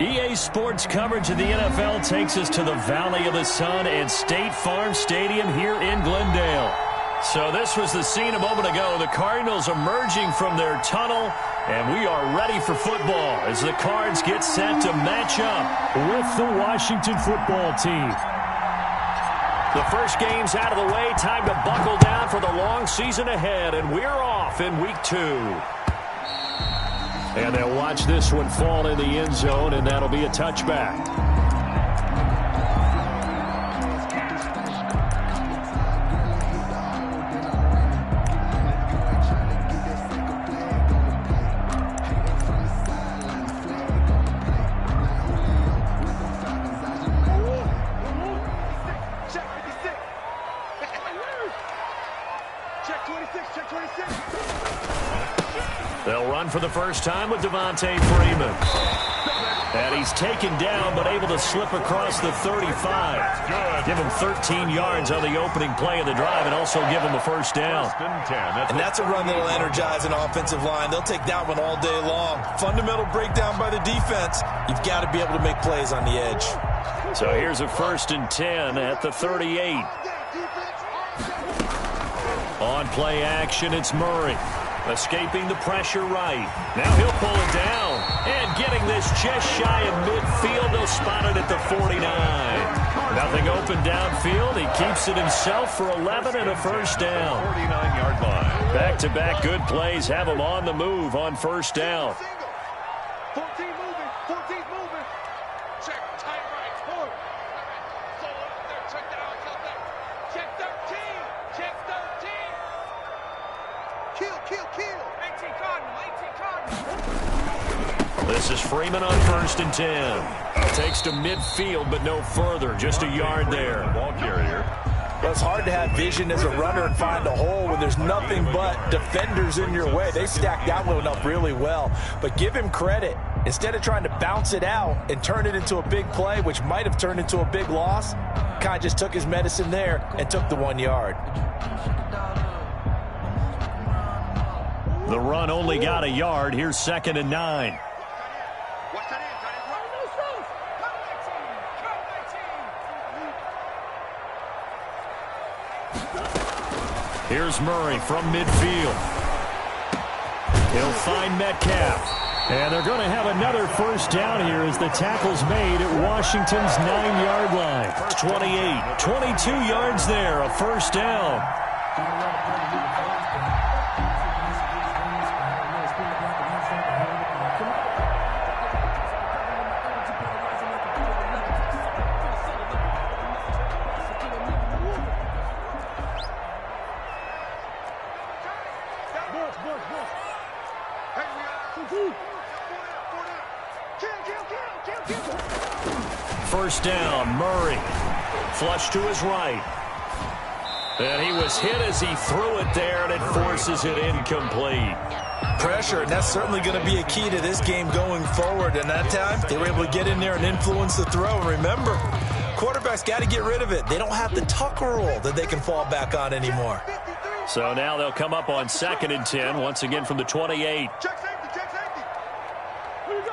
EA Sports coverage of the NFL takes us to the Valley of the Sun and State Farm Stadium here in Glendale. So this was the scene a moment ago. The Cardinals emerging from their tunnel, and we are ready for football as the Cards get set to match up with the Washington football team. The first game's out of the way. Time to buckle down for the long season ahead, and we're off in Week 2. And they'll watch this one fall in the end zone, and that'll be a touchback. They'll run for the first time with Devontae Freeman. And he's taken down, but able to slip across the 35. Give him 13 yards on the opening play of the drive and also give him a first down. And that's a run that'll energize an offensive line. They'll take that one all day long. Fundamental breakdown by the defense. You've got to be able to make plays on the edge. So here's a 1st and 10 at the 38. On play action, it's Murray. Escaping the pressure right. Now he'll pull it down. And getting this just shy of midfield. They'll spot it at the 49. Nothing open downfield. He keeps it himself for 11 and a first down. 49-yard line. Back-to-back good plays have him on the move on first down. 14 moving. 14's moving. Check. Tight right. Forward. Solo up there. Check that out. Check 13. Check 13. Kill. 18 Cardinal. This is Freeman on 1st and 10. Takes to midfield, but no further. Just a yard there. Ball carrier. Well, it's hard to have vision as a runner and find a hole when there's nothing but defenders in your way. They stacked that one up really well. But give him credit. Instead of trying to bounce it out and turn it into a big play, which might have turned into a big loss, kind of just took his medicine there and took the 1 yard. The run only got a yard. Here's 2nd and 9. Here's Murray from midfield. He'll find Metcalf. And they're going to have another first down here as the tackle's made at Washington's 9-yard line. 28, 22 yards there, a first down. First down, Murray. Flush to his right. And he was hit as he threw it there, and it forces it incomplete. Pressure, and that's certainly going to be a key to this game going forward. And that time, they were able to get in there and influence the throw. And remember, quarterbacks got to get rid of it. They don't have the Tucker rule that they can fall back on anymore. So now they'll come up on 2nd and 10, once again from the 28. Check safety. Here we go.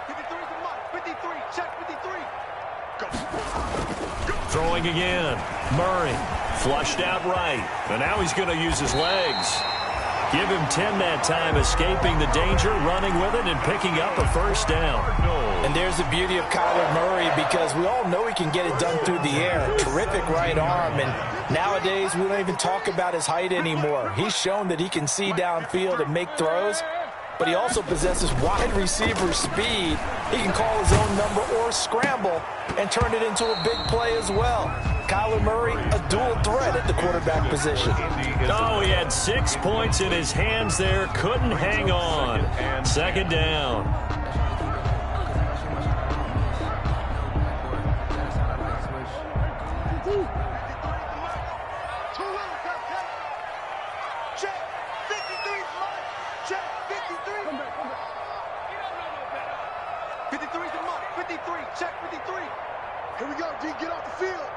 53's the money. 53. Check 53. Go. Throwing again. Murray flushed out right. And now he's going to use his legs. Give him 10 that time, escaping the danger, running with it, and picking up a first down. And there's the beauty of Kyler Murray, because we all know he can get it done through the air. Terrific right arm, and nowadays we don't even talk about his height anymore. He's shown that he can see downfield and make throws, but he also possesses wide receiver speed. He can call his own number or scramble and turn it into a big play as well. Kyler Murray, a dual threat at the quarterback position. Oh, he had 6 points in his hands there. Couldn't hang on. 2nd down. Check 53's money. Check 53. 53's the money. 53. Check 53. Here we go, D. Get off the field.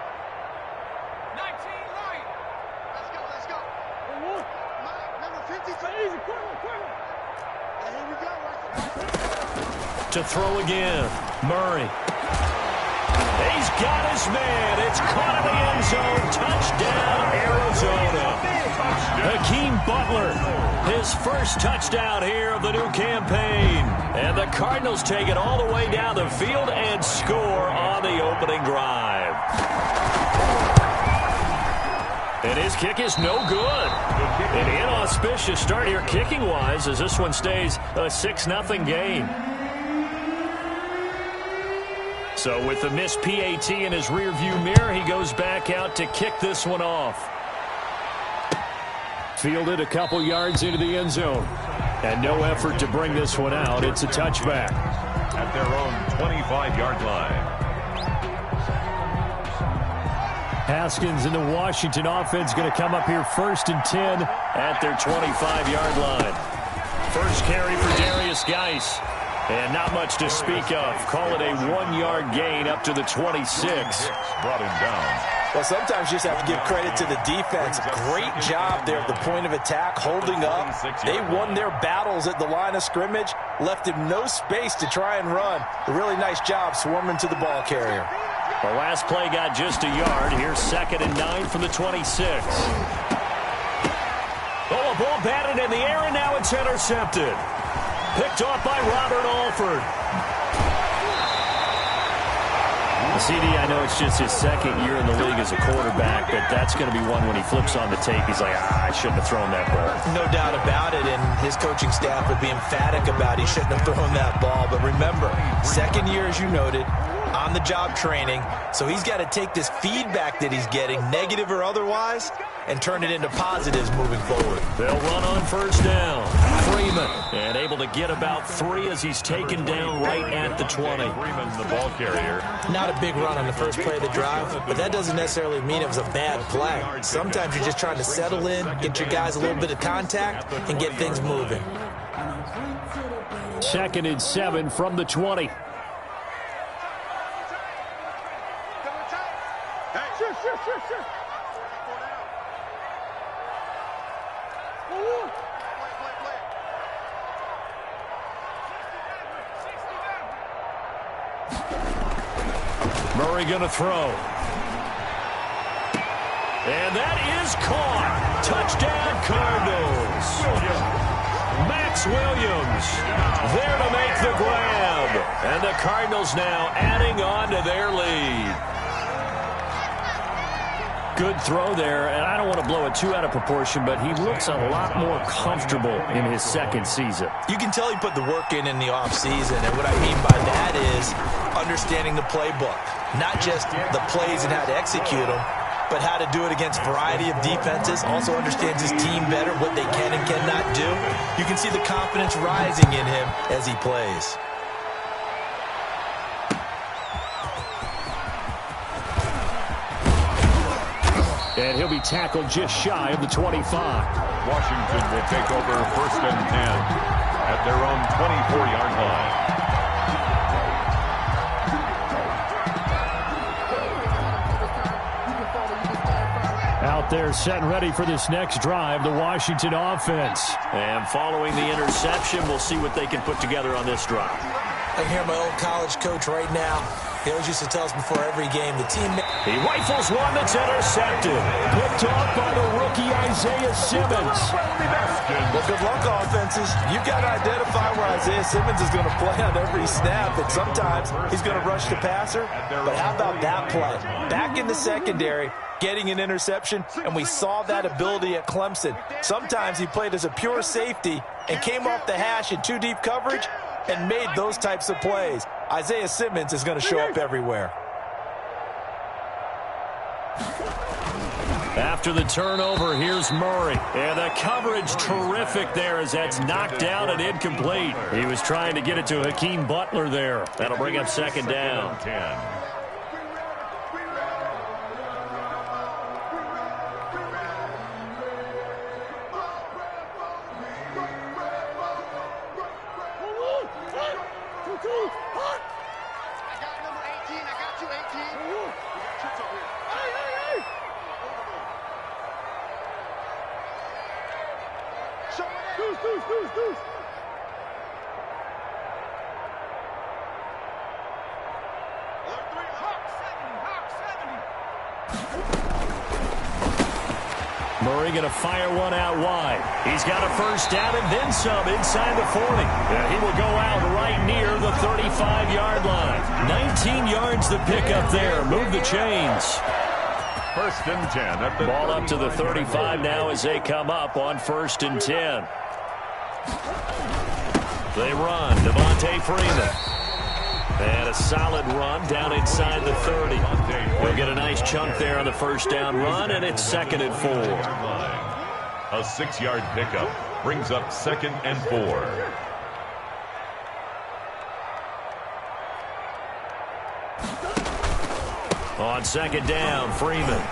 19 right. Let's go. Number 53. Easy, quick. And here we go. To throw again, Murray. He's got his man. It's caught in the end zone. Touchdown, Arizona. Hakeem Butler, his first touchdown here of the new campaign. And the Cardinals take it all the way down the field and score on the opening drive. And his kick is no good. An inauspicious start here kicking-wise as this one stays a 6-0 game. So with the missed PAT in his rearview mirror, he goes back out to kick this one off. Fielded a couple yards into the end zone. And no effort to bring this one out. It's a touchback. At their own 25-yard line. Haskins and the Washington offense going to come up here 1st and 10 at their 25-yard line. First carry for Darius Geis. And not much to speak of. Call it a 1-yard gain up to the 26. Brought him down. Well, sometimes you just have to give credit to the defense. Great job there at the point of attack, holding up. They won their battles at the line of scrimmage, left him no space to try and run. A really nice job swarming to the ball carrier. The last play got just a yard. Here's 2nd and 9 from the 26. Oh, a ball batted in the air, and now it's intercepted. Picked off by Robert Alford. CD, I know it's just his 2nd year in the league as a quarterback, but that's going to be one when he flips on the tape. He's like, I shouldn't have thrown that ball. No doubt about it, and his coaching staff would be emphatic about he shouldn't have thrown that ball. But remember, 2nd year, as you noted, on-the-job training, so he's got to take this feedback that he's getting, negative or otherwise, and turn it into positives moving forward. They'll run on 1st down. Freeman, and able to get about 3 as he's taken down right at the 20. Freeman, the ball carrier. Not a big run on the first play of the drive, but that doesn't necessarily mean it was a bad play. Sometimes you're just trying to settle in, get your guys a little bit of contact, and get things moving. 2nd and 7 from the 20. Sure. Murray going to throw. And that is caught. Touchdown, Cardinals. Max Williams there to make the grab. And the Cardinals now adding on to their lead. Good throw there, and I don't want to blow it too out of proportion, but he looks a lot more comfortable in his 2nd season. You can tell he put the work in the offseason, and what I mean by that is understanding the playbook. Not just the plays and how to execute them, but how to do it against a variety of defenses. Also understands his team better, what they can and cannot do. You can see the confidence rising in him as he plays. And he'll be tackled just shy of the 25. Washington will take over 1st and 10 at their own 24-yard line. Out there set and ready for this next drive, the Washington offense. And following the interception, we'll see what they can put together on this drive. I can hear my old college coach right now. He always used to tell us before every game, the team... He rifles one that's intercepted. Picked off by the rookie Isaiah Simmons. Well, good luck, offenses. You've got to identify where Isaiah Simmons is going to play on every snap, and sometimes he's going to rush the passer. But how about that play? Back in the secondary, getting an interception, and we saw that ability at Clemson. Sometimes he played as a pure safety and came off the hash in 2-deep coverage and made those types of plays. Isaiah Simmons is going to show up everywhere. After the turnover, here's Murray. And the coverage terrific there as that's knocked down and incomplete. He was trying to get it to Hakeem Butler there. That'll bring up 2nd down. 10. Murray going to fire one out wide. He's got a first down and then some inside the 40. And he will go out right near the 35-yard line. 19 yards to pick up there. Move the chains. First and 10 at the ball up to the 35 now as they come up on first and 10. They run. Devontae Freeman. And a solid run down inside the 30. He'll get a nice chunk there on the first down run, and it's 2nd and 4. A 6-yard pickup brings up 2nd and 4. On 2nd down, Freeman.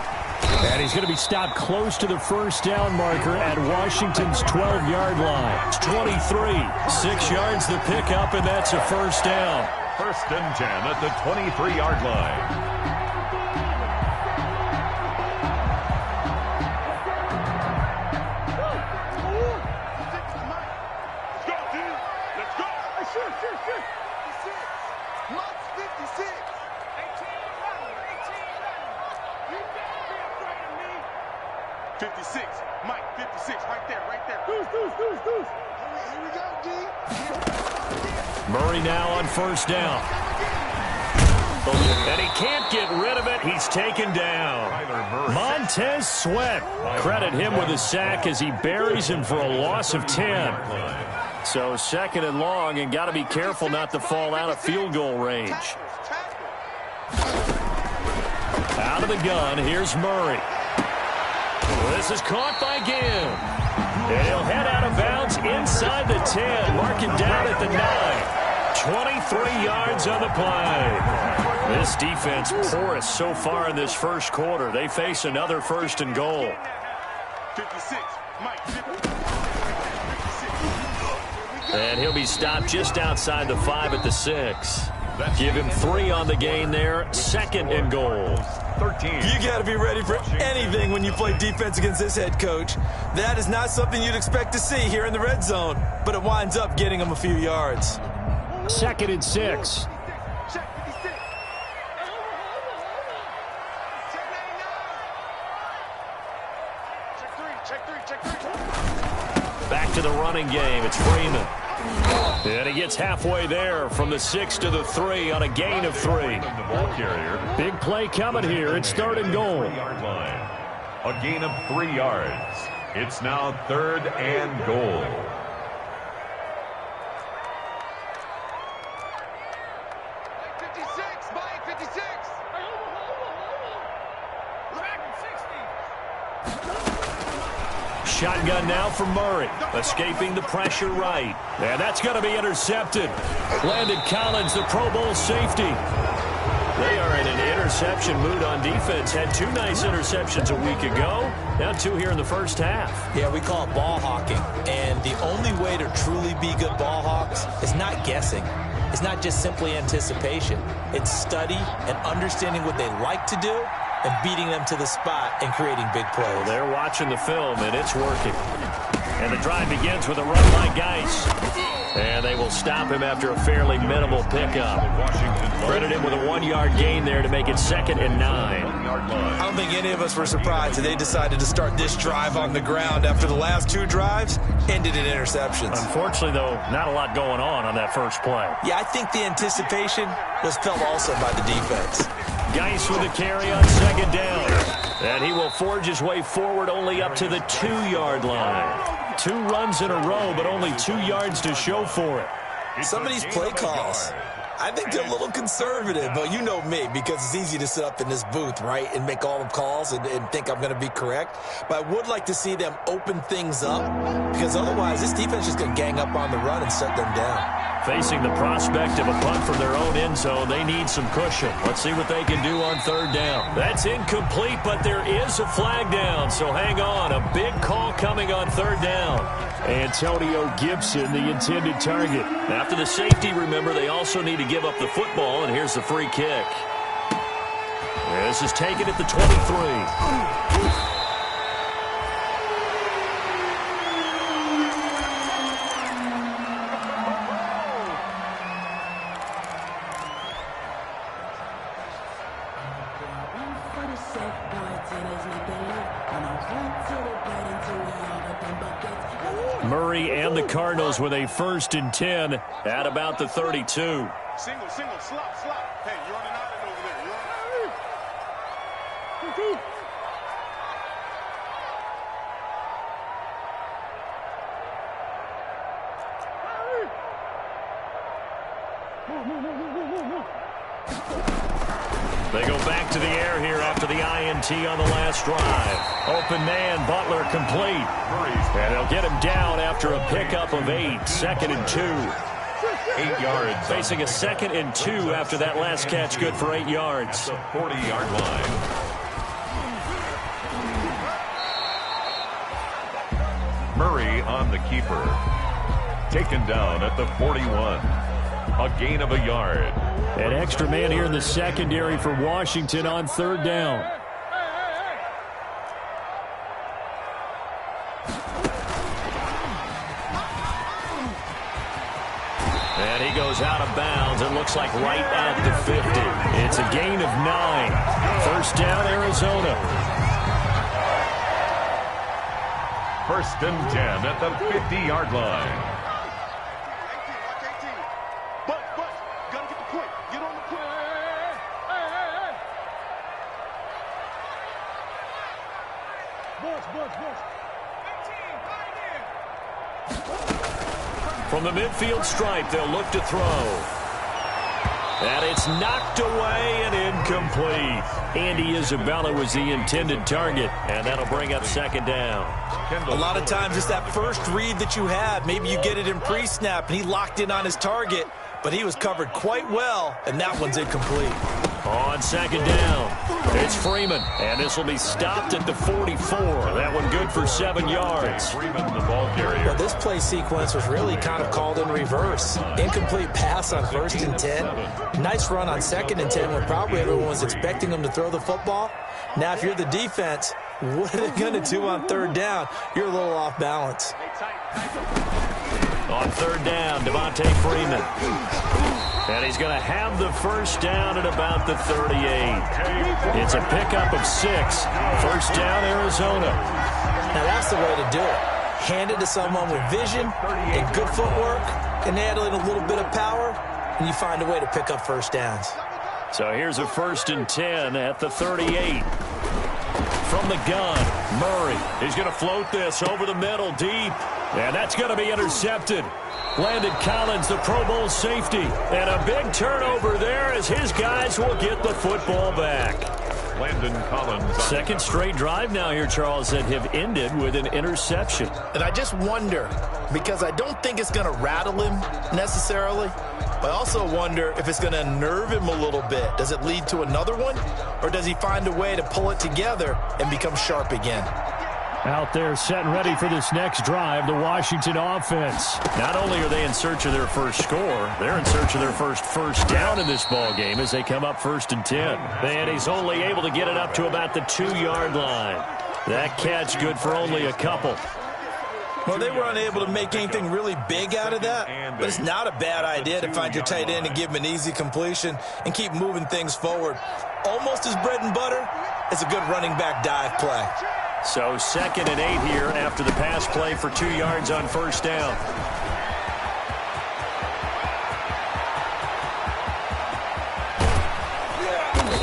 And he's going to be stopped close to the first down marker at Washington's 12-yard line. It's 23. 6 yards to pick up, and that's a first down. First and 10 at the 23-yard line. Murray now on first down. And he can't get rid of it. He's taken down. Montez Sweat. Credit him with a sack as he buries him for a loss of 10. So 2nd and long, and got to be careful not to fall out of field goal range. Out of the gun, here's Murray. This is caught by Gibb. And he'll head out of bounds inside the 10. Mark him down at the 9. 23 yards on the play. This defense porous so far in this first quarter. They face another 1st and goal. 56. And he'll be stopped just outside the 5 at the 6. Give him 3 on the gain there. 2nd and goal. 13. You got to be ready for anything when you play defense against this head coach. That is not something you'd expect to see here in the red zone, but it winds up getting him a few yards. 2nd and 6. Back to the running game. It's Freeman. And he gets halfway there from the 6 to the 3 on a gain of 3. Big play coming here. It's 3rd and goal. A gain of 3 yards. It's now 3rd and goal. Shotgun now for Murray. Escaping the pressure right. And that's going to be intercepted. Landon Collins, the Pro Bowl safety. They are in an interception mood on defense. Had 2 nice interceptions a week ago. Now 2 here in the first half. Yeah, we call it ball hawking. And the only way to truly be good ball hawks is not guessing. It's not just simply anticipation. It's study and understanding what they like to do and beating them to the spot and creating big plays. Well, they're watching the film, and it's working. And the drive begins with a run by Geis. And they will stop him after a fairly minimal pickup. Credit him with a 1-yard gain there to make it 2nd and 9. I don't think any of us were surprised that they decided to start this drive on the ground after the last 2 drives ended in interceptions. Unfortunately, though, not a lot going on that first play. Yeah, I think the anticipation was felt also by the defense. Geis with a carry on 2nd down. And he will forge his way forward only up to the 2-yard line. 2 runs in a row, but only 2 yards to show for it. Some of these play calls, I think they're a little conservative, but you know me, because it's easy to sit up in this booth, right, and make all the calls and think I'm going to be correct. But I would like to see them open things up, because otherwise this defense is going to gang up on the run and shut them down. Facing the prospect of a punt from their own end zone, they need some cushion. Let's see what they can do on 3rd down. That's incomplete, but there is a flag down, so hang on. A big call coming on 3rd down. Antonio Gibson, the intended target. After the safety, remember, they also need to give up the football, and here's the free kick. This is taken at the 23. Murray and the Cardinals with a 1st and 10 at about the 32. Single, slop. Hey, you're on an island over there. You're on an island. They go back to the air here after the INT on the last drive. Open man, Butler complete. And they'll get him down after a pickup of 8. 2nd and 2. 8 yards. Facing a 2nd and 2 after that last catch, good for 8 yards. At the 40-yard line. Murray on the keeper. Taken down at the 41. A gain of a yard. An extra man here in the secondary for Washington on 3rd down. And he goes out of bounds. It looks like right at the 50. It's a gain of 9. 1st down, Arizona. 1st and 10 at the 50-yard line. From the midfield stripe, they'll look to throw. And it's knocked away and incomplete. Andy Isabella was the intended target, and that'll bring up 2nd down. A lot of times it's that first read that you have. Maybe you get it in pre-snap, and he locked in on his target, but he was covered quite well, and that one's incomplete. On 2nd down, it's Freeman, and this will be stopped at the 44. That one good for 7 yards. Freeman, the ball carrier. Well, this play sequence was really kind of called in reverse. Incomplete pass on 1st and 10. Nice run on 2nd and 10 when probably everyone was expecting him to throw the football. Now, if you're the defense, what are they going to do on 3rd down? You're a little off balance. On 3rd down, Devontae Freeman. And he's going to have the 1st down at about the 38. It's a pickup of 6. 1st down, Arizona. Now, that's the way to do it. Hand it to someone with vision and good footwork, and add in a little bit of power, and you find a way to pick up 1st downs. So here's a 1st and 10 at the 38. From the gun, Murray. He's going to float this over the middle deep. And that's going to be intercepted. Landon Collins, the Pro Bowl safety. And a big turnover there as his guys will get the football back. Landon Collins. 2nd straight drive now here, Charles, that have ended with an interception. And I just wonder, because I don't think it's going to rattle him necessarily, but I also wonder if it's going to unnerve him a little bit. Does it lead to another one? Or does he find a way to pull it together and become sharp again? Out there set and ready for this next drive, the Washington offense. Not only are they in search of their first score, they're in search of their first down in this ball game as they come up 1st and 10. And he's only able to get it up to about the 2-yard line. That catch good for only a couple. Well, they were unable to make anything really big out of that, but it's not a bad idea to find your tight end and give him an easy completion and keep moving things forward. Almost as bread and butter as a good running back dive play. So 2nd and 8 here after the pass play for 2 yards on 1st down.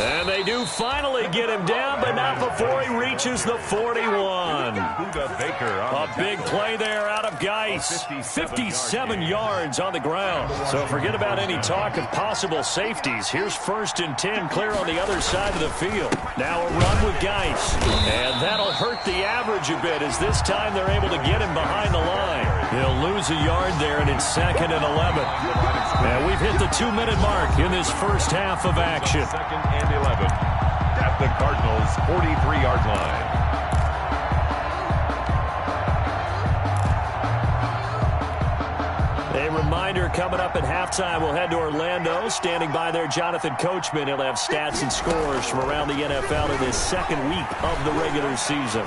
And they do finally get him down, but not before he reaches the 41. A big play there out of Geis. 57 yards on the ground. So forget about any talk of possible safeties. Here's 1st and 10 clear on the other side of the field. Now a run with Geis. And that'll hurt the average a bit as this time they're able to get him behind the line. He'll lose a yard there, and it's 2nd and 11. And we've hit the 2-minute mark in this first half of action. 2nd and 11 at the Cardinals' 43-yard line. A reminder coming up at halftime, we'll head to Orlando. Standing by there, Jonathan Coachman. He'll have stats and scores from around the NFL in this 2nd week of the regular season.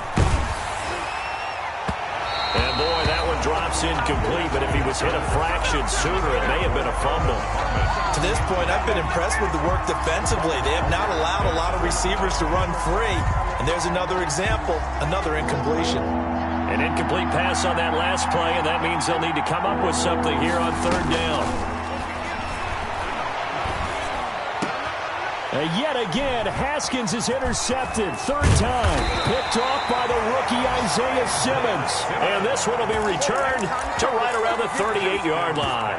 And boy, that one drops incomplete, but if he was hit a fraction sooner, it may have been a fumble. To this point, I've been impressed with the work defensively. They have not allowed a lot of receivers to run free. And there's another example, another incompletion. An incomplete pass on that last play, and that means they'll need to come up with something here on third down. And yet again, Haskins is intercepted. Third time. Picked off by the rookie Isaiah Simmons. And this one will be returned to right around the 38-yard line.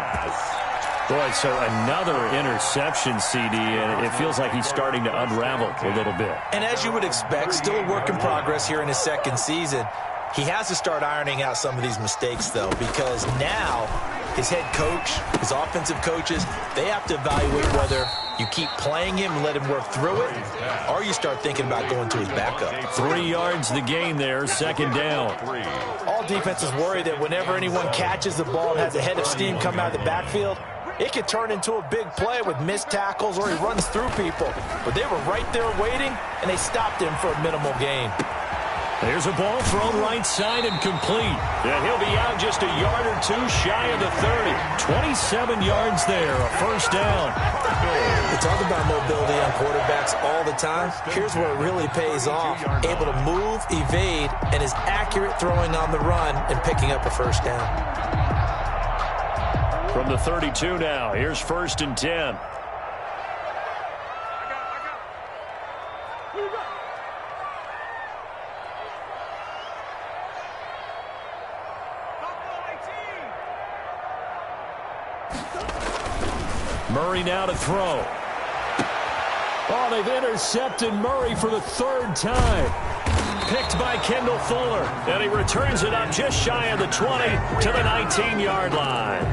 Boy, so another interception, CD, and it feels like he's starting to unravel a little bit. And as you would expect, still a work in progress here in his second season. He has to start ironing out some of these mistakes, though, because now his head coach, his offensive coaches, they have to evaluate whether you keep playing him and let him work through it, or you start thinking about going to his backup. 3 yards the gain there, second down. All defenses worry that whenever anyone catches the ball and has a head of steam come out of the backfield, it could turn into a big play with missed tackles or he runs through people. But they were right there waiting, and they stopped him for a minimal gain. There's a ball thrown right side and complete. And he'll be out just a yard or two shy of the 30. 27 yards there, a first down. We talk about mobility on quarterbacks all the time. Here's where it really pays off. Able to move, evade, and is accurate throwing on the run and picking up a first down. From the 32 now, here's first and 10. Murray now to throw. Oh, they've intercepted Murray for the third time. Picked by Kendall Fuller. And he returns it up just shy of the 20 to the 19-yard line.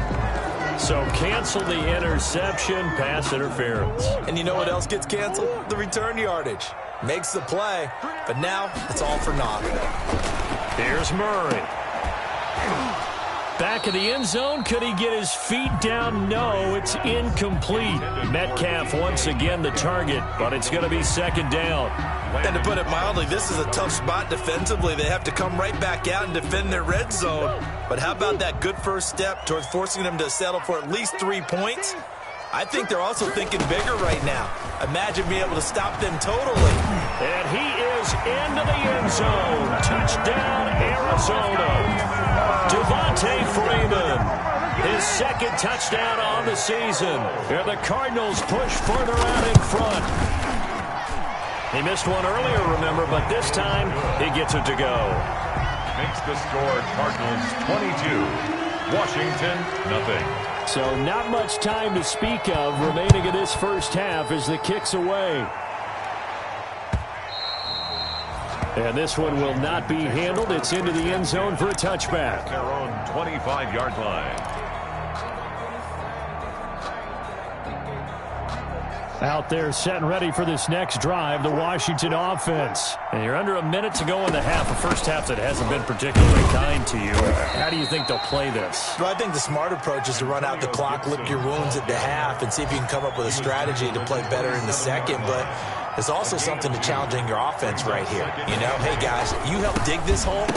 So cancel the interception, pass interference. And you know what else gets canceled? The return yardage. Makes the play, but now it's all for naught. Here's Murray. Back of the end zone. Could he get his feet down? No, it's incomplete. Metcalf once again the target, but it's going to be second down. And to put it mildly, this is a tough spot defensively. They have to come right back out and defend their red zone. But how about that good first step towards forcing them to settle for at least 3 points? I think they're also thinking bigger right now. Imagine being able to stop them totally. And he is into the end zone. Touchdown, Arizona. Devontae Freeman, his second touchdown on the season. And the Cardinals push further out in front. He missed one earlier, remember, but this time he gets it to go. Makes the score Cardinals 22, Washington nothing. So not much time to speak of remaining in this first half as the kick's away. And this one will not be handled. It's into the end zone for a touchback. Their own 25-yard line. Out there set and ready for this next drive, the Washington offense. And you're under a minute to go in the half, a first half that hasn't been particularly kind to you. How do you think they'll play this? Well, I think the smart approach is to run out the clock, lick your wounds at the half, and see if you can come up with a strategy to play better in the second. But there's also something to challenging your offense right here. You know, hey, guys, you help dig this hole.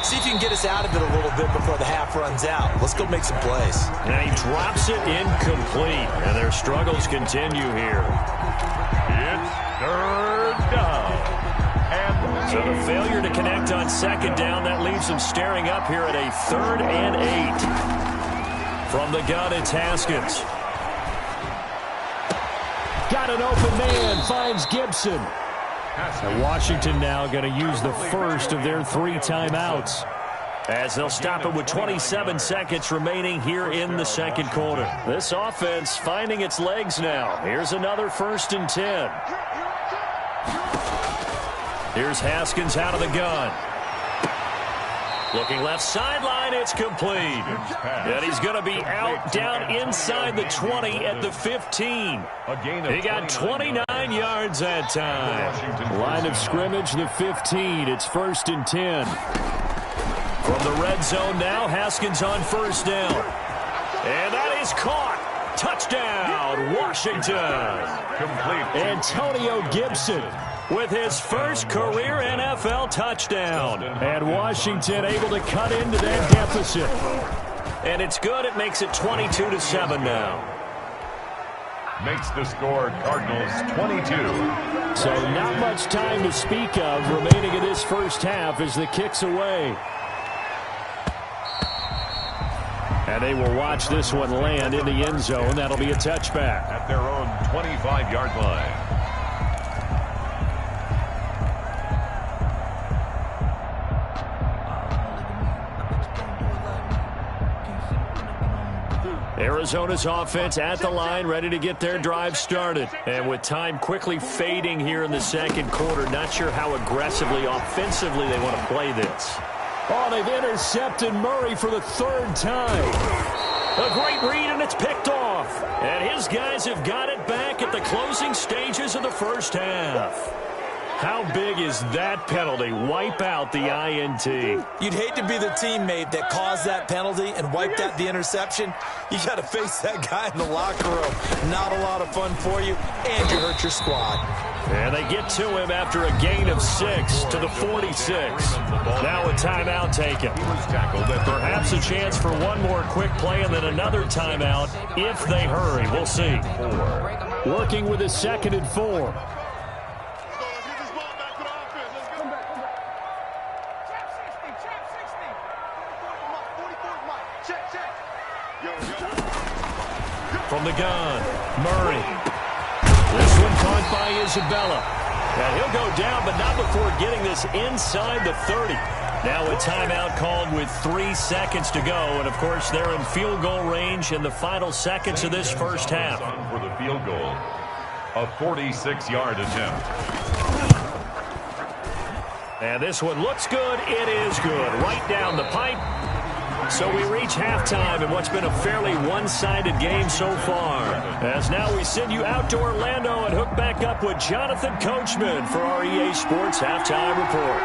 See if you can get us out of it a little bit before the half runs out. Let's go make some plays. And he drops it incomplete. And their struggles continue here. It's third down. And so the failure to connect on second down, that leaves them staring up here at a 3rd and 8. From the gun, it's Haskins. Got an open man, finds Gibson. And Washington now going to use the first of their 3 timeouts, as they'll stop it with 27 seconds remaining here in the second quarter. This offense finding its legs now. Here's another 1st and 10. Here's Haskins out of the gun. Looking left sideline, it's complete. And he's going to be out down inside the 20 at the 15. He got 29 yards that time. Line of scrimmage, the 15. It's 1st and 10. From the red zone now, Haskins on first down. And that is caught. Touchdown, Washington. complete. Antonio Gibson with his first career NFL touchdown. And Washington able to cut into that deficit. And it's good. It makes it 22-7 now. Makes the score Cardinals 22. So not much time to speak of remaining in this first half as the kick's away. And they will watch this one land in the end zone. That'll be a touchback. At their own 25-yard line. Arizona's offense at the line, ready to get their drive started. And with time quickly fading here in the second quarter, not sure how aggressively, offensively they want to play this. Oh, they've intercepted Murray for the third time. A great read, and it's picked off. And his guys have got it back at the closing stages of the first half. How big is that penalty? Wipe out the INT. You'd hate to be the teammate that caused that penalty and wiped out the interception. You got to face that guy in the locker room. Not a lot of fun for you, and you hurt your squad. And they get to him after a gain of 6 to the 46. Now a timeout taken. Perhaps a chance for one more quick play and then another timeout if they hurry. We'll see. Working with a 2nd and 4. From the gun, Murray. This one caught by Isabella. And he'll go down, but not before getting this inside the 30. Now a timeout called with 3 seconds to go. And, of course, they're in field goal range in the final seconds of this first half. For the field goal, a 46-yard attempt. And this one looks good. It is good. Right down the pipe. So we reach halftime in what's been a fairly one-sided game so far. As now we send you out to Orlando and hook back up with Jonathan Coachman for our EA Sports Halftime Report.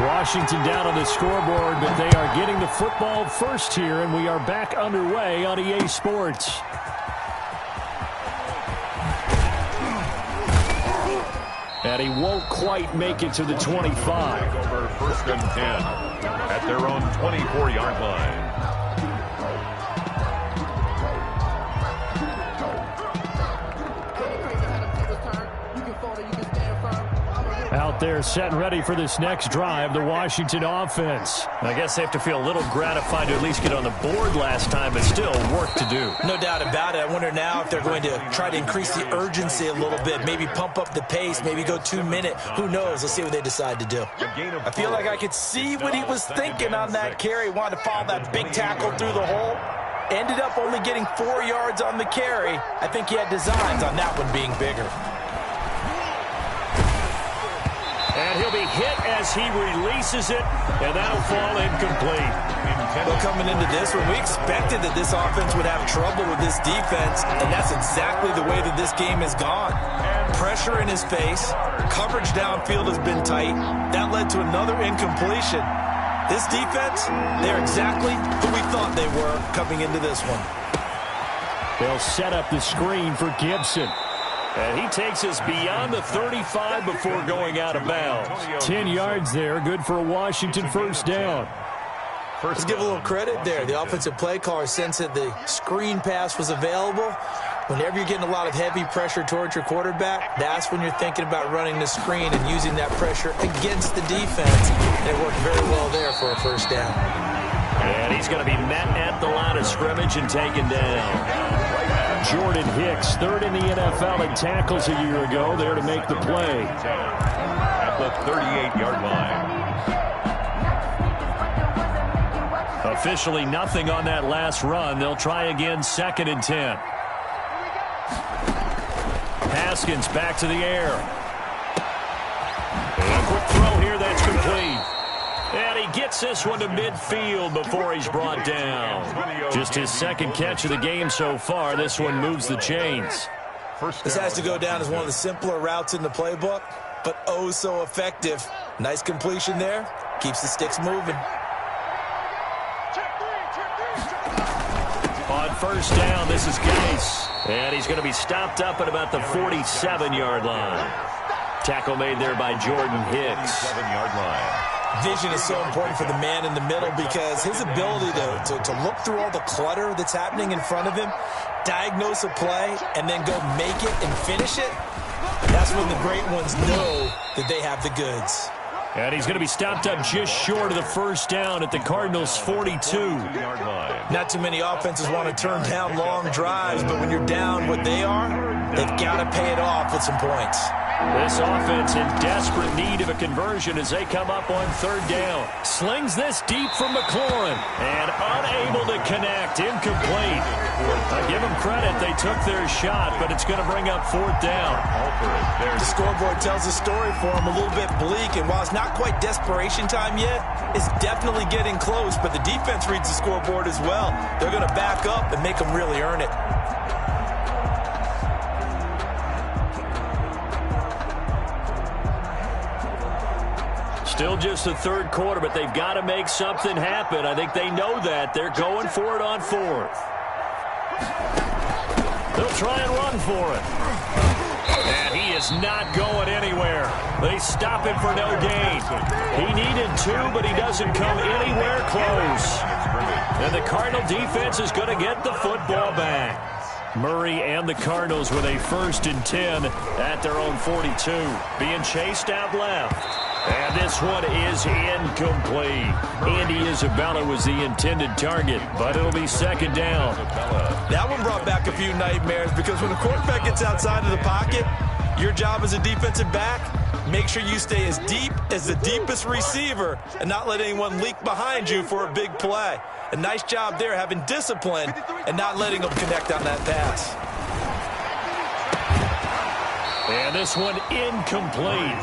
Washington down on the scoreboard, but they are getting the football first here, and we are back underway on EA Sports. And he won't quite make it to the 25. Over 1st and 10 at their own 24-yard line. Out there set and ready for this next drive, the Washington offense. I guess they have to feel a little gratified to at least get on the board last time, but still work to do. No doubt about it. I wonder now if they're going to try to increase the urgency a little bit, maybe pump up the pace, maybe go 2-minute. Who knows? Let's see what they decide to do. I feel like I could see what he was thinking on that carry. Wanted to follow that big tackle through the hole. Ended up only getting 4 yards on the carry. I think he had designs on that one being bigger. And he'll be hit as he releases it, and that'll fall incomplete. Well, coming into this one, we expected that this offense would have trouble with this defense, and that's exactly the way that this game has gone. Pressure in his face, coverage downfield has been tight. That led to another incompletion. This defense, they're exactly who we thought they were coming into this one. They'll set up the screen for Gibson. And he takes us beyond the 35 before going out of bounds. 10 yards there, good for a Washington first down. Let's give a little credit there. The offensive play caller sensed that the screen pass was available. Whenever you're getting a lot of heavy pressure towards your quarterback, that's when you're thinking about running the screen and using that pressure against the defense. And it worked very well there for a first down. And he's going to be met at the line of scrimmage and taken down. Jordan Hicks, 3rd in the NFL in tackles a year ago, there to make the play. At the 38-yard line. Officially nothing on that last run. They'll try again, 2nd and 10. Haskins back to the air. And a quick throw here that's complete. And he gets this one to midfield before he's brought down. Just his 2nd catch of the game so far. This one moves the chains. This has to go down as one of the simpler routes in the playbook, but oh so effective. Nice completion there. Keeps the sticks moving. On first down, this is Geis. And he's going to be stopped up at about the 47-yard line. Tackle made there by Jordan Hicks. 7-yard line. Vision is so important for the man in the middle because his ability to look through all the clutter that's happening in front of him, diagnose a play, and then go make it and finish it, that's when the great ones know that they have the goods. And he's going to be stopped up just short of the first down at the Cardinals' 42. Not too many offenses want to turn down long drives, but when you're down what they are, they've got to pay it off with some points. This offense in desperate need of a conversion as they come up on third down. Slings this deep from McLaurin and unable to connect. Incomplete. I give them credit. They took their shot, but it's going to bring up fourth down. The scoreboard tells a story for them, a little bit bleak, and while it's not quite desperation time yet, it's definitely getting close, but the defense reads the scoreboard as well. They're going to back up and make them really earn it. Still just the third quarter, but they've got to make something happen. I think they know that. They're going for it on fourth. They'll try and run for it. And he is not going anywhere. They stop him for no gain. He needed two, but he doesn't come anywhere close. And the Cardinal defense is going to get the football back. Murray and the Cardinals with a 1st and 10 at their own 42. Being chased out left. And this one is incomplete. Andy Isabella was the intended target, but it'll be second down. That one brought back a few nightmares because when the quarterback gets outside of the pocket, your job as a defensive back, make sure you stay as deep as the deepest receiver and not let anyone leak behind you for a big play. A nice job there having discipline and not letting them connect on that pass. And this one incomplete.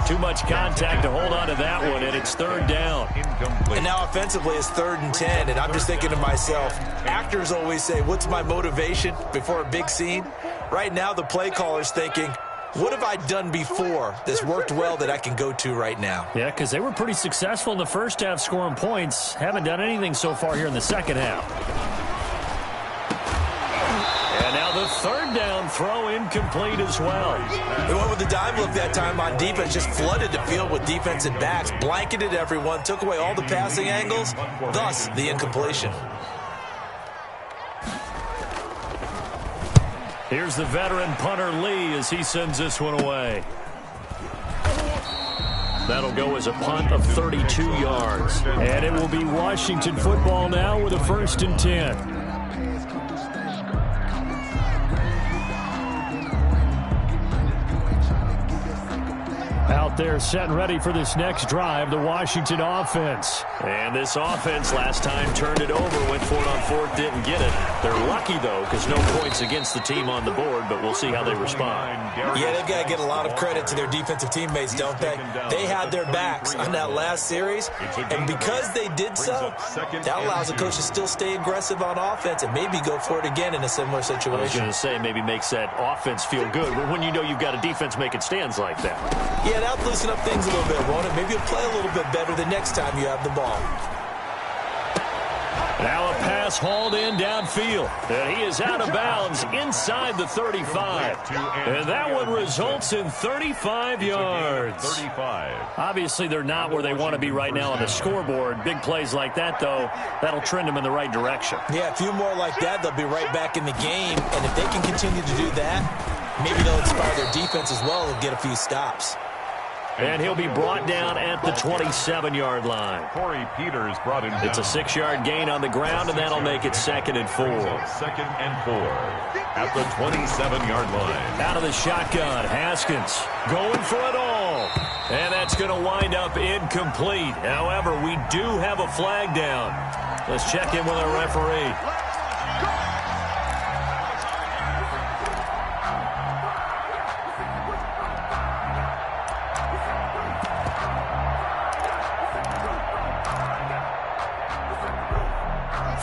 Too much contact to hold on to that one, and it's third down. And now offensively it's 3rd and 10, and I'm just thinking to myself, actors always say, what's my motivation before a big scene? Right now the play caller's thinking, what have I done before that's worked well that I can go to right now? Yeah, because they were pretty successful in the first half scoring points. Haven't done anything so far here in the second half. And now the third down throw incomplete as well. They went with the dime look that time on defense, just flooded the field with defensive backs, blanketed everyone, took away all the passing angles, thus the incompletion. Here's the veteran punter Lee as he sends this one away. That'll go as a punt of 32 yards. And it will be Washington football now with a 1st and 10. Out there set and ready for this next drive, the Washington offense. And this offense last time turned it over, went for it on fourth, didn't get it. They're lucky, though, because no points against the team on the board, but we'll see how they respond. Yeah, they've got to get a lot of credit to their defensive teammates, don't they? They had their backs on that last series, and because they did so, that allows the coach to still stay aggressive on offense and maybe go for it again in a similar situation. I was going to say maybe makes that offense feel good, but when you know you've got a defense making stands like that. Yeah, that'll loosen up things a little bit, won't it? Maybe you'll play a little bit better the next time you have the ball. Now a pass hauled in downfield. And he is out of bounds inside the 35. And that one results in 35 yards. Obviously, they're not where they want to be right now on the scoreboard. Big plays like that, though, that'll trend them in the right direction. Yeah, a few more like that, they'll be right back in the game. And if they can continue to do that, maybe they'll inspire their defense as well and get a few stops. And he'll be brought down at the 27-yard line. Corey Peters brought him down. It's a 6-yard gain on the ground, and that'll make it 2nd and 4. 2nd and 4 at the 27-yard line. Out of the shotgun, Haskins going for it all. And that's going to wind up incomplete. However, we do have a flag down. Let's check in with our referee.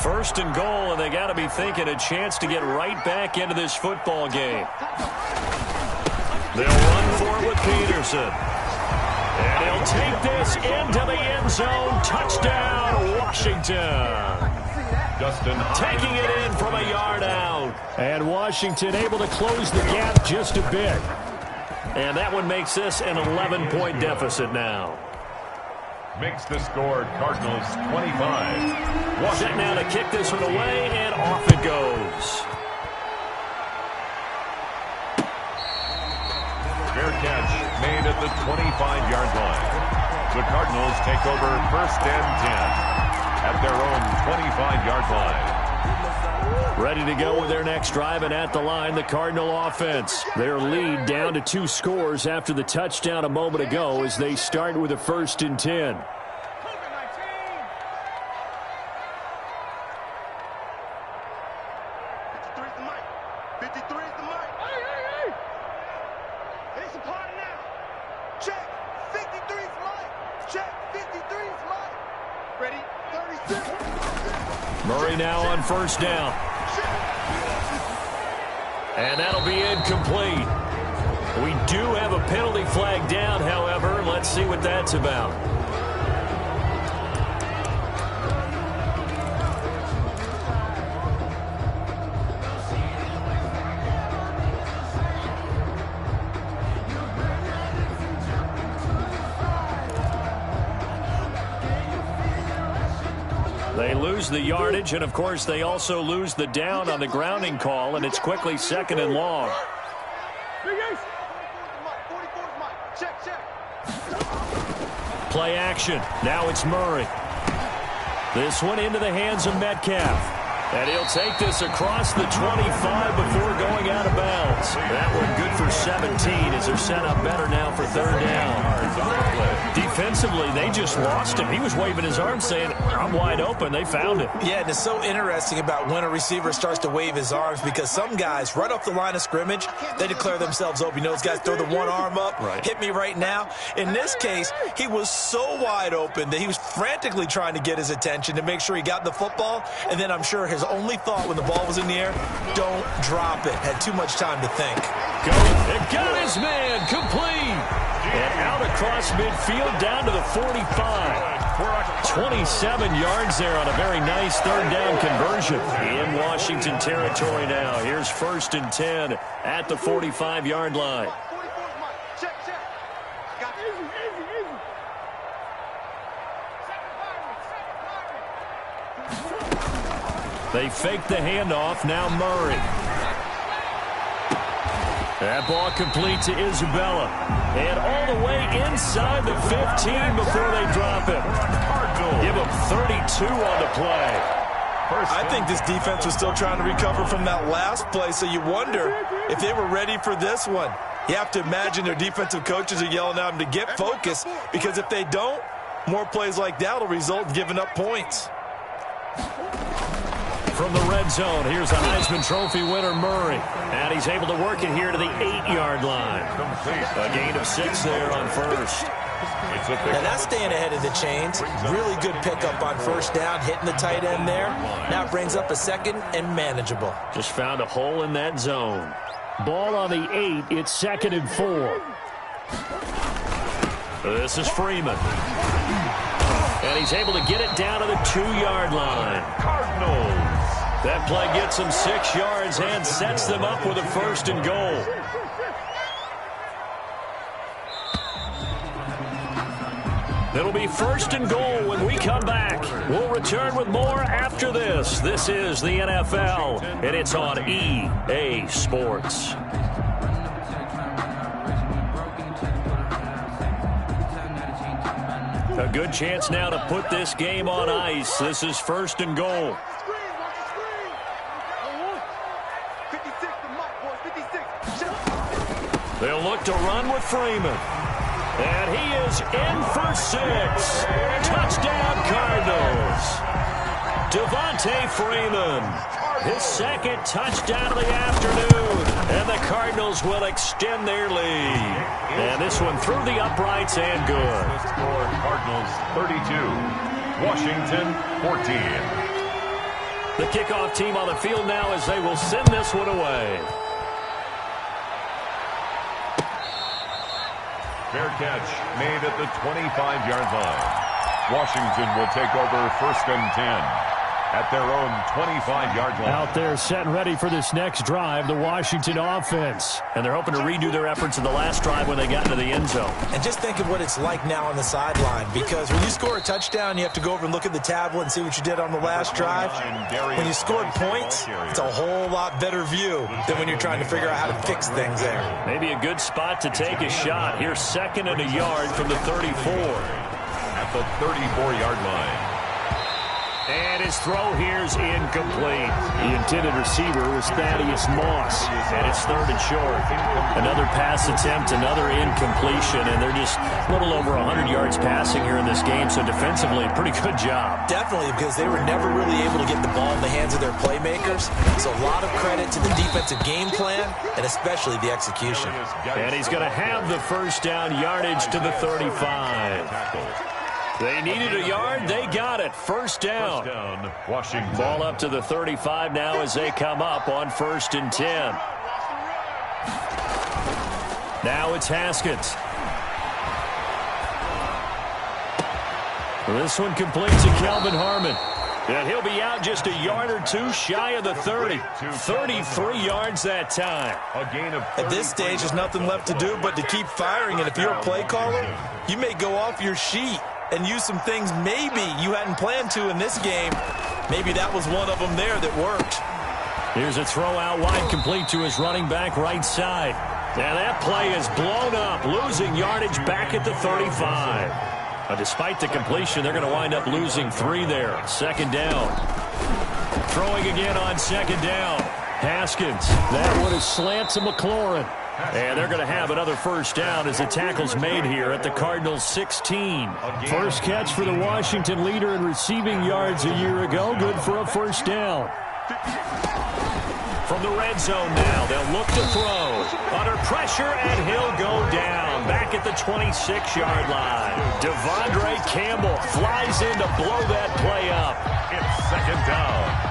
First and goal, and they got to be thinking a chance to get right back into this football game. They'll run for it with Peterson. And he'll take this into the end zone. Touchdown, Washington. Taking it in from a yard out. And Washington able to close the gap just a bit. And that one makes this an 11-point deficit now. Makes the score Cardinals 25. Set now to kick this one away, and off it goes. Fair catch made at the 25-yard line. The Cardinals take over 1st and 10 at their own 25-yard line. Ready to go with their next drive, and at the line, the Cardinal offense. Their lead down to 2 scores after the touchdown a moment ago as they start with a 1st and 10. Murray now on 1st down. And that'll be incomplete. We do have a penalty flag down, however. Let's see what that's about. They lose the yardage, and of course they also lose the down on the grounding call, and it's quickly 2nd and long. Play action. Now it's Murray. This one into the hands of Metcalf. And he'll take this across the 25 before going out of bounds. That one good for 17 as they're set up better now for 3rd down. Defensively, they just lost him. He was waving his arms saying, I'm wide open. They found it. Yeah, and it's so interesting about when a receiver starts to wave his arms because some guys, right off the line of scrimmage, they declare themselves open. You know, those guys throw the one arm up, hit me right now. In this case, he was so wide open that he was frantically trying to get his attention to make sure he got the football, and then I'm sure his only thought when the ball was in the air, don't drop it. Had too much time to think. It got his man complete. And out across midfield down to the 45. 27 yards there on a very nice 3rd down conversion. In Washington territory now. Here's 1st and 10 at the 45-yard line. They fake the handoff. Now Murray. That ball complete to Isabella. And all the way inside the 15 before they drop him. Give him 32 on the play. I think this defense was still trying to recover from that last play, so you wonder if they were ready for this one. You have to imagine their defensive coaches are yelling at them to get focused, because if they don't, more plays like that will result in giving up points. From the red zone, here's the Heisman Trophy winner, Murray. And he's able to work it here to the 8-yard line. A gain of 6 there on 1st. Now that's staying ahead of the chains. Really good pickup on 1st down, hitting the tight end there. Now it brings up a 2nd and manageable. Just found a hole in that zone. Ball on the 8. It's 2nd and 4. This is Freeman. And he's able to get it down to the 2-yard line. Cardinals. That play gets them 6 yards and sets them up with a 1st and goal. It'll be 1st and goal when we come back. We'll return with more after this. This is the NFL, and it's on EA Sports. A good chance now to put this game on ice. This is 1st and goal. They'll look to run with Freeman. And he is in for 6. Touchdown, Cardinals. Devontae Freeman. His 2nd touchdown of the afternoon. And the Cardinals will extend their lead. And this one through the uprights and good. Score Cardinals 32. Washington 14. The kickoff team on the field now as they will send this one away. Fair catch made at the 25-yard line. Washington will take over 1st and 10 at their own 25-yard line. Out there set and ready for this next drive, the Washington offense. And they're hoping to redo their efforts in the last drive when they got into the end zone. And just think of what it's like now on the sideline, because when you score a touchdown, you have to go over and look at the tablet and see what you did on the last drive. When you scored points, it's a whole lot better view than when you're trying to figure out how to fix things there. Maybe a good spot to take a shot. Here's 2nd and a yard from the 34. the 34-yard line. And his throw here's incomplete. The intended receiver was Thaddeus Moss, and it's 3rd and short. Another pass attempt, another incompletion, and they're just a little over 100 yards passing here in this game, so defensively, pretty good job. Definitely, because they were never really able to get the ball in the hands of their playmakers, so a lot of credit to the defensive game plan, and especially the execution. And he's going to have the first down yardage to the 35. They needed a yard. They got it. First down. Washington. Ball up to the 35 now as they come up on 1st and 10. Now it's Haskins. This one completes to Kelvin Harmon. And he'll be out just a yard or two shy of the 30. 33 yards that time. A gain of At this stage, there's nothing left to do but to keep firing. And if you're a play caller, you may go off your sheet and use some things maybe you hadn't planned to in this game. Maybe that was one of them there that worked. Here's a throw out wide, complete to his running back right side. And that play is blown up, losing yardage back at the 35. Despite the completion, they're going to wind up losing 3 there. 2nd down. Throwing again on 2nd down. Haskins. That one is slant to McLaurin. And they're going to have another first down as the tackle's made here at the Cardinals' 16. First catch for the Washington leader in receiving yards a year ago. Good for a first down. From the red zone now, they'll look to throw. Under pressure, and he'll go down. Back at the 26-yard line. Devondre Campbell flies in to blow that play up. It's 2nd down.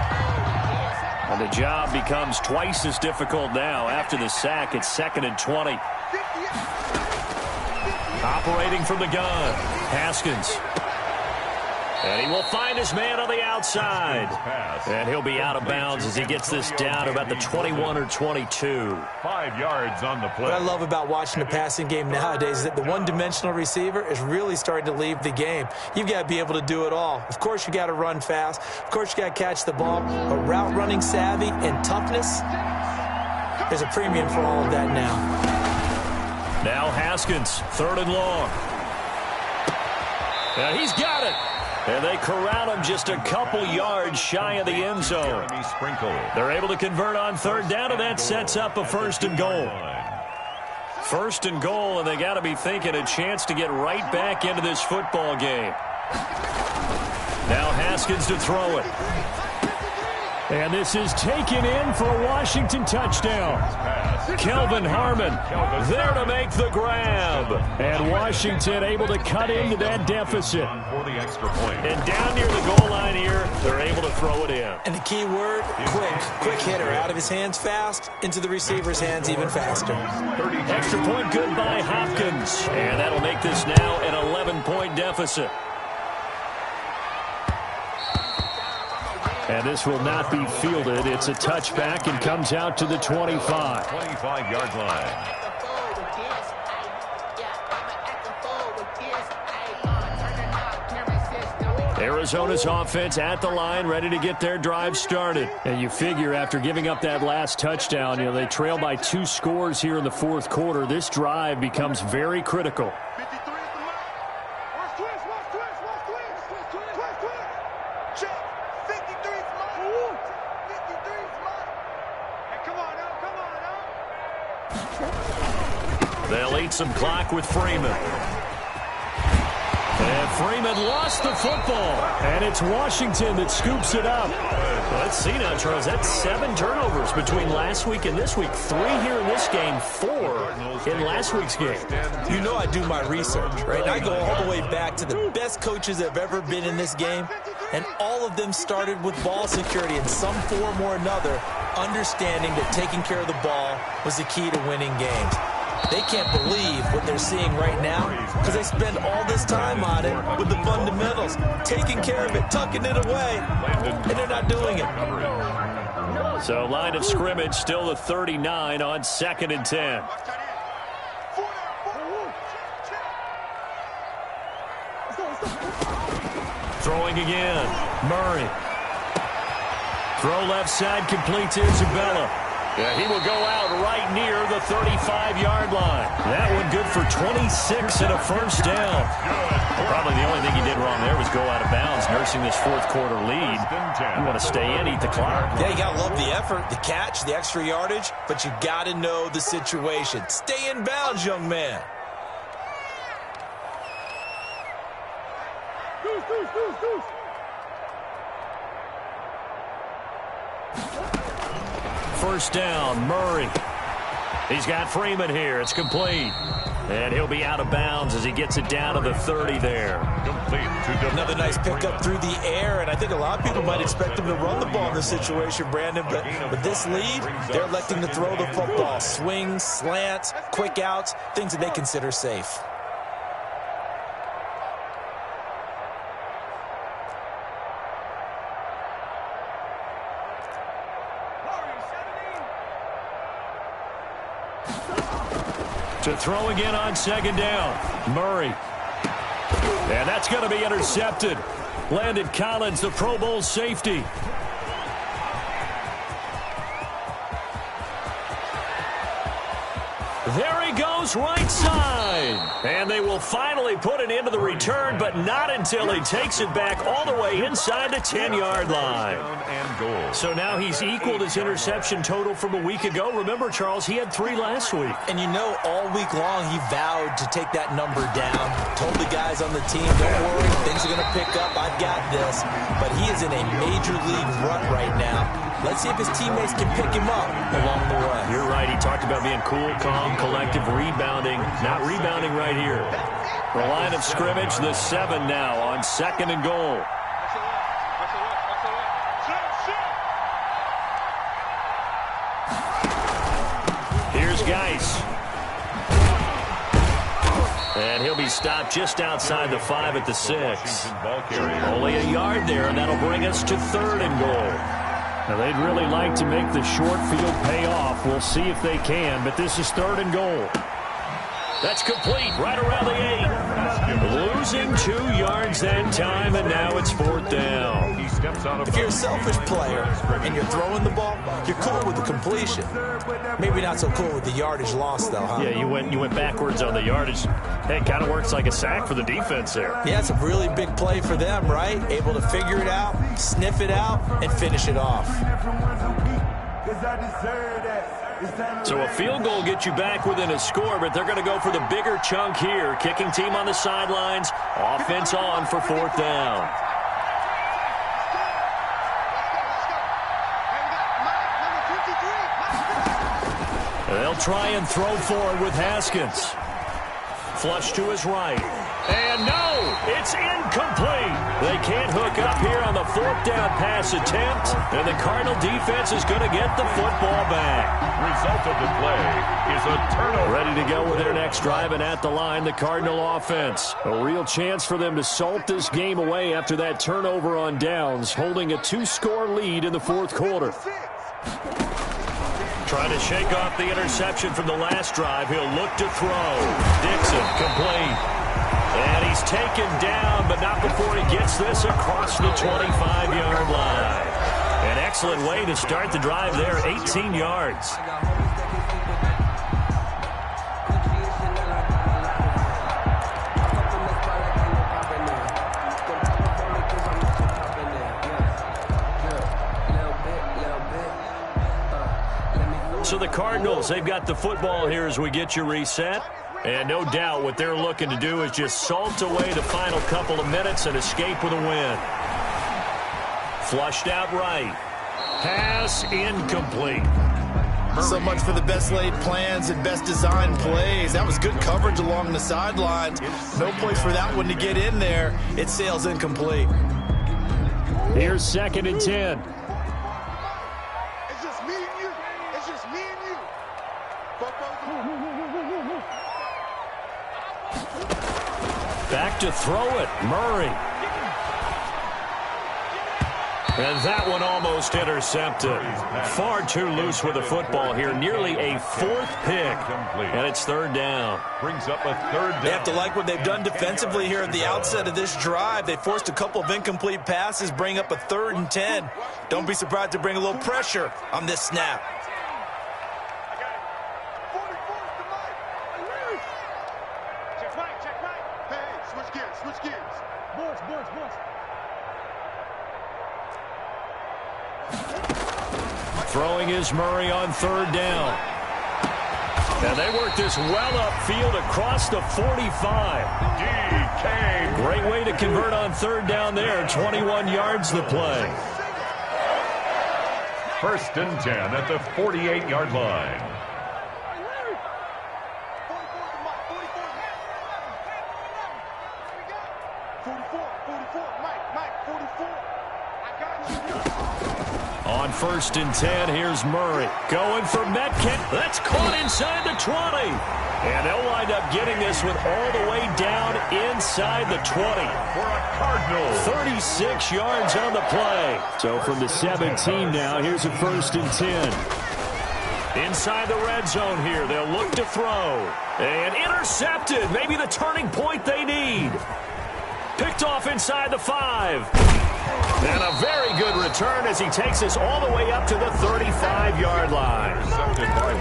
And the job becomes twice as difficult now. After the sack, it's 2nd and 20. Operating from the gun, Haskins. And he will find his man on the outside. And he'll be out of bounds as he gets this down to about the 21 or 22. 5 yards on the play. What I love about watching the passing game nowadays is that the one-dimensional receiver is really starting to leave the game. You've got to be able to do it all. Of course, you got to run fast. Of course, you got to catch the ball. But route running savvy and toughness, there's a premium for all of that now. Now Haskins, 3rd and long. And he's got it. And they corral him just a couple yards shy of the end zone. They're able to convert on 3rd down, and that sets up a 1st and goal. 1st and goal, and they got to be thinking a chance to get right back into this football game. Now Haskins to throw it. And this is taken in for a Washington touchdown. Kelvin Harmon there to make the grab. And Washington able to cut into that deficit. And down near the goal line here, they're able to throw it in. And the key word, quick. Quick hitter. Out of his hands fast, into the receiver's hands even faster. Extra point good by Hopkins. And that'll make this now an 11-point deficit. And this will not be fielded. It's a touchback and comes out to the 25. 25-yard line. Arizona's offense at the line, ready to get their drive started. And you figure after giving up that last touchdown, they trail by 2 scores here in the 4th quarter. This drive becomes very critical. They'll eat some clock with Freeman. And Freeman lost the football. And it's Washington that scoops it up. Let's see now, Charles. That's 7 turnovers between last week and this week. 3 here in this game, 4 in last week's game. You know I do my research, right? I go all the way back to the best coaches that have ever been in this game. And all of them started with ball security in some form or another, understanding that taking care of the ball was the key to winning games. They can't believe what they're seeing right now because they spend all this time on it with the fundamentals, taking care of it, tucking it away, and they're not doing it. So line of scrimmage still the 39 on 2nd and 10. Throwing again, Murray. Throw left side complete to Isabella. Yeah, he will go out right near the 35-yard line. That one good for 26 and a first down. Probably the only thing he did wrong there was go out of bounds, nursing this fourth quarter lead. You want to stay in, eat the clock. Yeah, you got to love the effort, the catch, the extra yardage, but you got to know the situation. Stay in bounds, young man. First down, Murray. He's got Freeman here. It's complete. And he'll be out of bounds as he gets it down to the 30 there. Another nice pickup through the air, and I think a lot of people might expect him to run the ball in this situation, Brandon, but with this lead, they're electing to throw the football. Swings, slants, quick outs, things that they consider safe. To throw again on second down. Murray. And that's going to be intercepted. Landon Collins, the Pro Bowl safety. There he goes, right side. And they will finally put it into the return, but not until he takes it back all the way inside the 10-yard line. So now he's equaled his interception total from a week ago. Remember, Charles, he had 3 last week. And you know, all week long he vowed to take that number down. Told the guys on the team, don't worry, things are going to pick up. I've got this. But he is in a major league rut right now. Let's see if his teammates can pick him up along the way. You're right. He talked about being cool, calm, collective, rebounding. Not rebounding right here. The line of scrimmage, the 7 now on second and goal. Here's Geis. And he'll be stopped just outside the 5 at the 6. Only a yard there, and that'll bring us to third and goal. Now, they'd really like to make the short field pay off. We'll see if they can, but this is third and goal. That's complete right around the 8. Losing 2 yards that time, and now it's fourth down. If you're a selfish player and you're throwing the ball, you're cool with the completion. Maybe not so cool with the yardage loss, though, huh? Yeah, you went backwards on the yardage. Hey, it kind of works like a sack for the defense there. Yeah, it's a really big play for them, right? Able to figure it out, sniff it out, and finish it off. So a field goal gets you back within a score, but they're going to go for the bigger chunk here. Kicking team on the sidelines, offense on for fourth down. They'll try and throw forward with Haskins. Flush to his right. And no, it's incomplete. They can't hook up here on the fourth down pass attempt, and the Cardinal defense is going to get the football back. Result of the play is a turnover. Ready to go with their next drive, and at the line, the Cardinal offense. A real chance for them to salt this game away after that turnover on downs, holding a 2-score lead in the fourth quarter. Trying to shake off the interception from the last drive. He'll look to throw. Dixon, complete. And he's taken down, but not before he gets this across the 25-yard line. An excellent way to start the drive there, 18 yards. So the Cardinals, they've got the football here as we get you reset. And no doubt what they're looking to do is just salt away the final couple of minutes and escape with a win. Flushed out right. Pass incomplete. So much for the best laid plans and best designed plays. That was good coverage along the sidelines. No place for that one to get in there. It sails incomplete. Here's second and 10. Back to throw it, Murray. And that one almost intercepted. Far too loose with the football here. Nearly a 4th pick. And it's third down. Brings up a third down. They have to like what they've done defensively here at the outset of this drive. They forced a couple of incomplete passes, bring up a 3rd and 10. Don't be surprised to bring a little pressure on this snap. Throwing is Murray on third down. And they work this well upfield across the 45. DK. Great way to convert on third down there. 21 yards the play. 1st and 10 at the 48-yard line. On 1st and 10, here's Murray. Going for Metcalf. That's caught inside the 20. And they'll wind up getting this one all the way down inside the 20. For a Cardinal. 36 yards on the play. So from the 17 now, here's a 1st and 10. Inside the red zone here, they'll look to throw. And intercepted. Maybe the turning point they need. Picked off inside the 5. And a very good return as he takes us all the way up to the 35-yard line.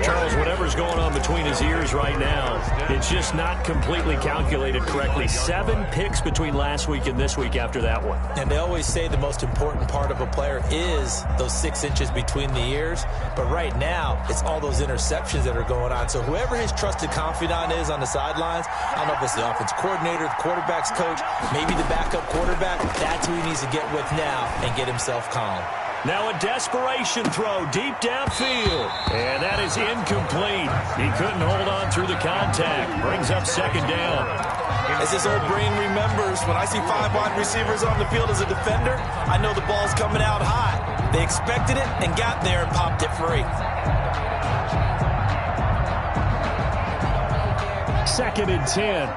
Charles, whatever's going on between his ears right now, it's just not completely calculated correctly. 7 picks between last week and this week after that one. And they always say the most important part of a player is those 6 inches between the ears. But right now, it's all those interceptions that are going on. So whoever his trusted confidant is on the sidelines, I don't know if it's the offense coordinator, the quarterback's coach, maybe the backup quarterback, that's who he needs to get with now and get himself calm. Now a desperation throw deep downfield. And that is incomplete. He couldn't hold on through the contact. Brings up 2nd down. As his old brain remembers, when I see 5 wide receivers on the field as a defender, I know the ball's coming out high. They expected it and got there and popped it free. 2nd and 10.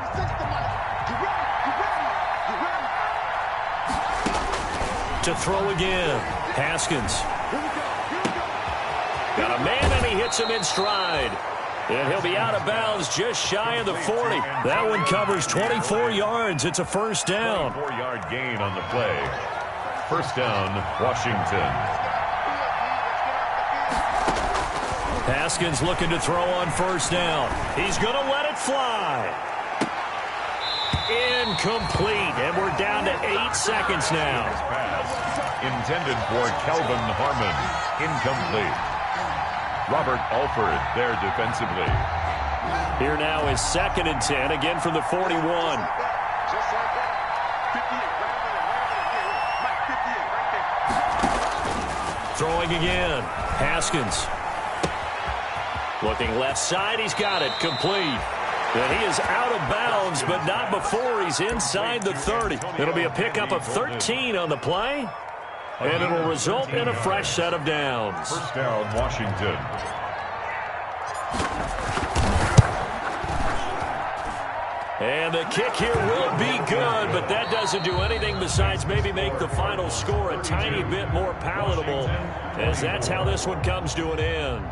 To throw again. Haskins. Got a man and he hits him in stride. And he'll be out of bounds just shy of the 40. That one covers 24 yards. It's a 1st down. 24-yard gain on the play. 1st down, Washington. Haskins looking to throw on 1st down. He's going to let it fly. Incomplete. And we're down to 8 seconds now. Intended for Calvin Harmon. Incomplete. Robert Alford there defensively. Here now is 2nd and 10, again from the 41. Throwing again. Haskins. Looking left side, he's got it. Complete. And he is out of bounds, but not before he's inside the 30. It'll be a pickup of 13 on the play. And it'll result in a fresh set of downs. 1st down, Washington. And the kick here will be good, but that doesn't do anything besides maybe make the final score a tiny bit more palatable, as that's how this one comes to an end.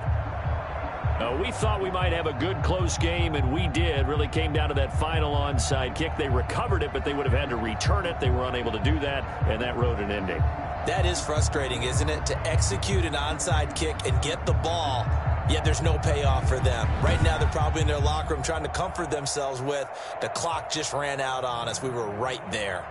We thought we might have a good close game, and we did. Really came down to that final onside kick. They recovered it, but they would have had to return it. They were unable to do that, and that wrote an ending. That is frustrating, isn't it? To execute an onside kick and get the ball, yet there's no payoff for them. Right now, they're probably in their locker room trying to comfort themselves with, the clock just ran out on us. We were right there.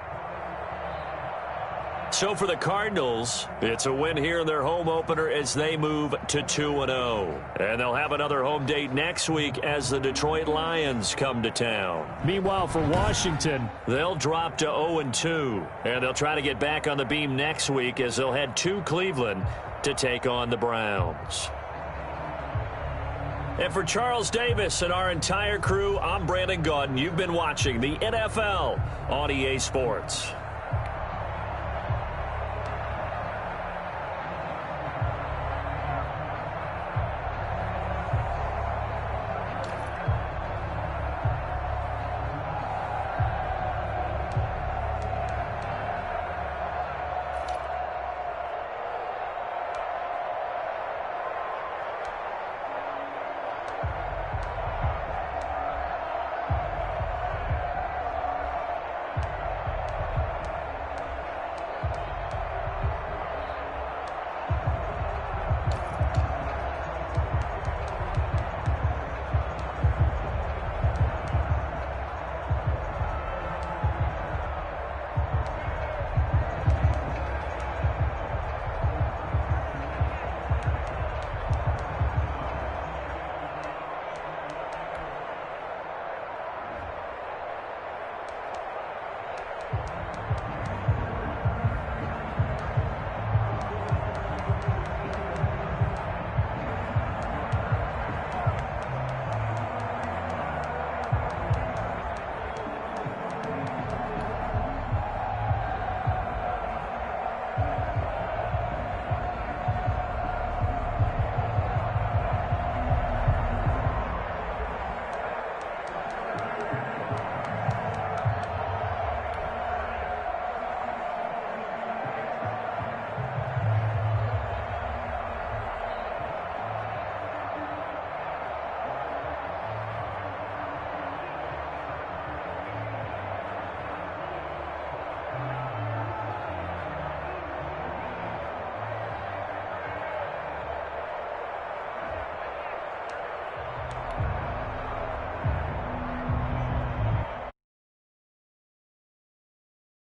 So for the Cardinals, it's a win here in their home opener as they move to 2-0. And they'll have another home date next week as the Detroit Lions come to town. Meanwhile, for Washington, they'll drop to 0-2. And they'll try to get back on the beam next week as they'll head to Cleveland to take on the Browns. And for Charles Davis and our entire crew, I'm Brandon Gaudin. You've been watching the NFL on EA Sports.